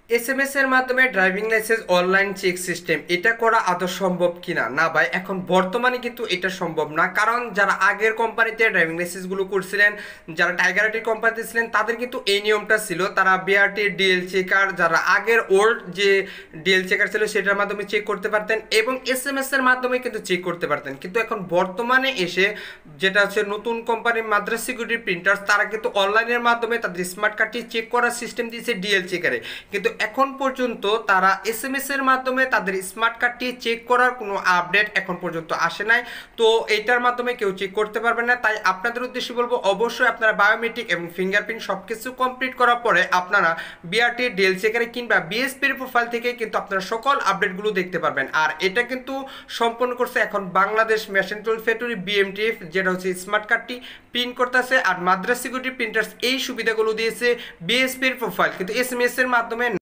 SMS এর মাধ্যমে driving licence online check system এটা করা আদৌ সম্ভব কিনা? না ভাই, এখন বর্তমানে কিন্তু এটা সম্ভব না। কারণ যারা আগের কোম্পানিতে ড্রাইভিং লাইসেন্সগুলো করছিলেন, যারা টাইগার আইটি কোম্পানিতে ছিলেন, তাদের কিন্তু এই নিয়মটা ছিল। তারা বিআরটি ডিএল চেকার, যারা আগের ওল্ড যে ডিএল চেকার ছিল সেটার মাধ্যমে চেক করতে পারতেন এবং এসএমএস এর মাধ্যমে কিন্তু চেক করতে পারতেন। কিন্তু এখন বর্তমানে এসে যেটা হচ্ছে নতুন কোম্পানি মাদ্রাজ সিকিউরিটি প্রিন্টার্স, তারা কিন্তু অনলাইনের মাধ্যমে তাদের স্মার্ট কার্ডটি চেক করার সিস্টেম দিয়েছে ডিএল চেকারে। কিন্তু এখন পর্যন্ত তারা এসএমএস এর মাধ্যমে তাদের স্মার্ট কার্ডটি চেক করার কোনো আপডেট এখন পর্যন্ত আসে নাই। তো এইটার মাধ্যমে কেউ চেক করতে পারবে না। তাই আপনাদের উদ্দেশ্যে বলবো, অবশ্যই আপনারা বায়োমেট্রিক এবং ফিঙ্গারপ্রিন্ট সব কিছু কমপ্লিট করার পরে আপনারা বিআরটি ডিএল চেকারে কিংবা বিএসপির প্রোফাইল থেকে কিন্তু আপনারা সকল আপডেটগুলো দেখতে পারবেন। আর এটা কিন্তু সম্পন্ন করছে এখন Bangladesh machine tool factory BMTF, যেটা হচ্ছে স্মার্ট কার্ডটি প্রিন্ট করতেছে। আর মাদ্রাজ সিকিউরিটি প্রিন্টার্স এই সুবিধাগুলো দিয়েছে বিএসপির প্রোফাইল, কিন্তু এসএমএস এর মাধ্যমে